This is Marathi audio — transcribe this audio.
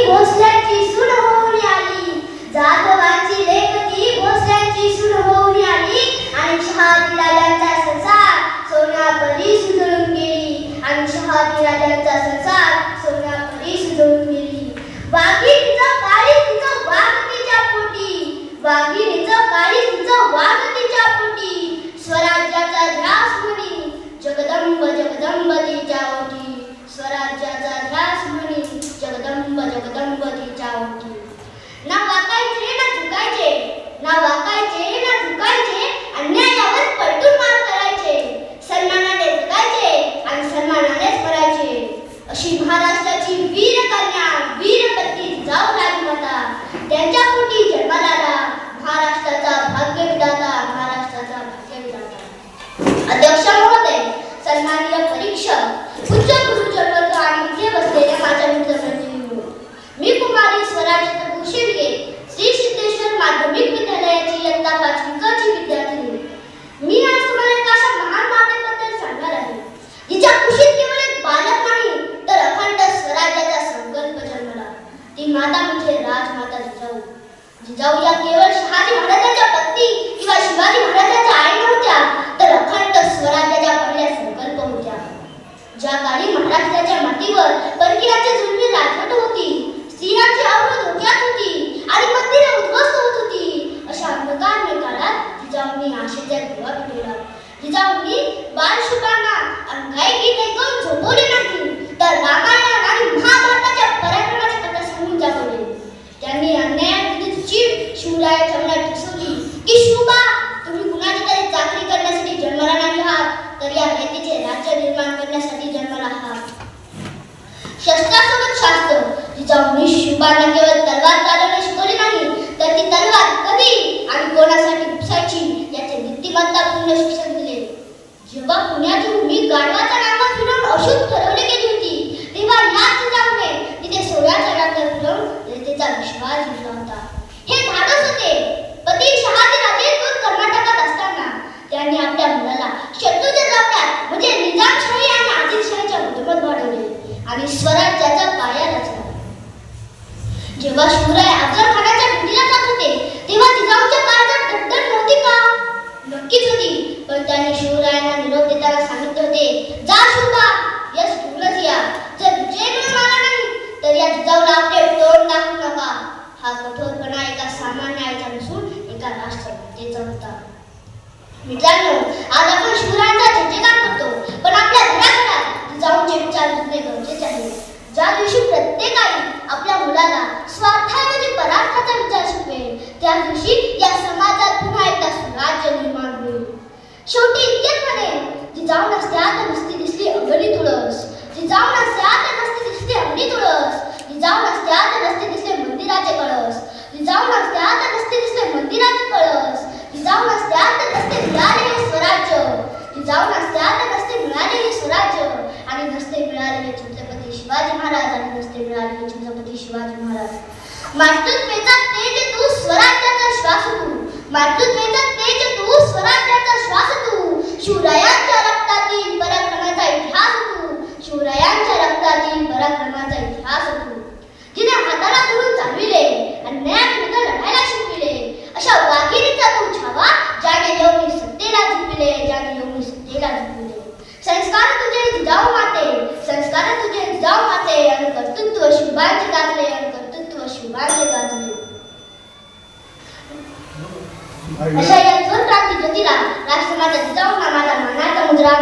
भोसल्याची सून होऊन आली, जाधवाची लेक ती भोसल्याची सून होऊन आली, आणि शहाजीराजांचा संसार सोन्यापरी सुजळून गेली, आणि शहाजीराजांचा संसार सोन्यापरी सुजळून गेली. वाघिणीचं काळी तिचं वाघ तिच्या पोटी, वाघिणीचं काळी तिचं वाघ तिच्या पोटी, स्वराज्याचा ध्यास म्हणी जगदंब जगदंब तिच्या ओठी, स्वराज्याचा ध्यास म्हणी जगदंब जगदंब तिच्या ओठी. ना वाकायचे ना झुकायचे, ना वाकायचे ना झुकायचे, अन्यायावर पलटून मार करायचे, सन्मानाने जगायचे आणि सन्मानानेच मरायचे. अशी महाराष्ट्राची वीर कन्या वीरपती जिजाऊ राजमाता, त्यांच्या पोटी जन्माला आला महाराष्ट्राचा भाग्यविधाता, महाराष्ट्राचा भाग्यविधाता. अध्यक्ष महोदय, सन्माननीय परीक्षक, उच्च गुरुजनवर्ग आणि इथे बसलेल्या माझ्या मित्रमंडळींनो, मी कुमारी स्वराज शेडगे, श्री सिद्धेश्वर माध्यमिक विद्यालयाची इयत्ता 5वी क ची विद्यार्थिनी. मी आज तुम्हाला एका अशा महान मातेबद्दल सांगणार आहे, जिच्या कुशीत केवळ एक बालक नाही तर अखंड स्वराज्याचा संकल्प जन्मला. ती माता म्हणजे राजमाता जिजाऊ. जिजाऊ या केवळ शहाजी महाराजांच्या पत्नी किंवा शिवाजी महाराजांच्या आई नव्हत्या, तर अखंड स्वराज्याच्या पहिल्या संकल्प होत्या. ज्या काळी महाराष्ट्राच्या मातीवर परकीयांची जुलमी राजवट होती, स्त्रियांची आवड धोक्यात होती आणि मंदिरे उद्ध्वस्त होत होती, अशा अंधकारमय काळात जिजाऊंनी आशेचा दिवा पेटवला. जिजाऊंनी बालशुकांना अंगाई गीत ऐकून झोपवले नाही, तर रामायण आणि महाभारताच्या पराक्रमाची कथा सांगून जागवले. त्यांनी अन्यायाविरुद्ध चीड शिवरायांच्या मनात ठसवली की शिवबा, तुम्ही कुणाची तरी चाकरी करण्यासाठी जन्माला नाही आहात, तर या रयतेचे राज्य निर्माण करण्यासाठी जन्माला आहात. शस्त्रासोबत शास्त्र. जिजाऊंनी शिवबांना केवळ तलवार चालवणे शिकवले नाही, तर ती तलवार कधी आणि कोणासाठी उपसायची याचे नीतिमत्तापूर्ण शिक्षण दिले. जेव्हा पुण्यातून मी गाढवाचा नांगर फिरवून अशुभ ठरवले गेली होती, तेव्हा याच जिजाऊने तिथे सोन्याचा नांगर फिरवून रयतेचा विश्वास जिंकला होता. हे धाडस होते. पती शहाजीराजे कर्नाटकात असताना त्यांनी आपल्या मुलाला शत्रूच्या जाप्यात म्हणजे निजामशाही आणि आदिलशाहीच्या मधोमध वाढवले आणि स्वराज्याचा पाया रचला. जेव्हा शिवराय अफजल खानाच्या भेटीला जात होते, तेव्हा जिजाऊच्या काळजात धडधड नव्हती का? नक्कीच होती. पण त्यांनी शिवरायांना निरोप देताना सांगितले होते, जा शिवबा, यश घेऊनच या. जर विजय मिळून आला नाही तर या जिजाऊला आपले तोंड दाखवू नका. हा कठोरपणा एका सामान्य आईचा नसून एका राष्ट्रपितेचा होता. मित्रांनो, आज आपण शिवरायांचा जयजयकार करतो, पण आपल्या घराघरात जिजाऊंचे विचार रुजणे गरजेचे आहे. ज्या दिवशी प्रत्येक आई आपल्या मुलाला स्वार्थाऐवजी परार्थाचा विचार शिकवेल, त्या दिवशी या समाजात पुन्हा एकदा स्वराज्य निर्माण होईल. शेवटी इतकेच म्हणेन, जिजाऊ नसत्या तर नसती दिसली अंगली तुळस, जिजाऊ नसत्या तर नसती दिसली अंगली तुळस, जिजाऊ नसत्या तर नसते दिसले मंदिराचे कळस, जिजाऊ नसत्या तर नसते दिसले मंदिराचे कळस, जिजाऊ नसत्या तर नसते मिळाले हे स्वराज्य, जिजाऊ नसत्या तर नसते मिळाले हे स्वराज्य, आणि नसते मिळालेले छत्रपती शिवाजी महाराज, आणि नसते मिळालेले छत्रपती शिवाजी महाराज. मातृत्वेचा तेज तू, स्वराज्याचा श्वास तू, मातृत्वेचा तेज तू, स्वराज्याचा श्वास तू, शिवरायांच्या रक्तातील पराक्रमाचा इतिहास तू, शिवरायांच्या रक्तातील पराक्रमाचा इतिहास तू. जिने हाताला धरून चालविले, अन्यायाविरुद्ध लढायला शिकविले, अशा वाघिणीचा तू छावा, ज्याने येऊन सत्तेला जिंकले, ज्याने येऊन सत्तेला जिंकले. संस्कार तुझे जिजाऊ माते, संस्कार तुझे जिजाऊ माते, आणि कर्तृत्व शिवबांचे गाजले, आणि कर्तृत्व शिवबांचे गाजले. अशा या थोर क्रांती ज्योतीला राष्ट्रमाता जिजाऊंना माझा मानाचा मुजरा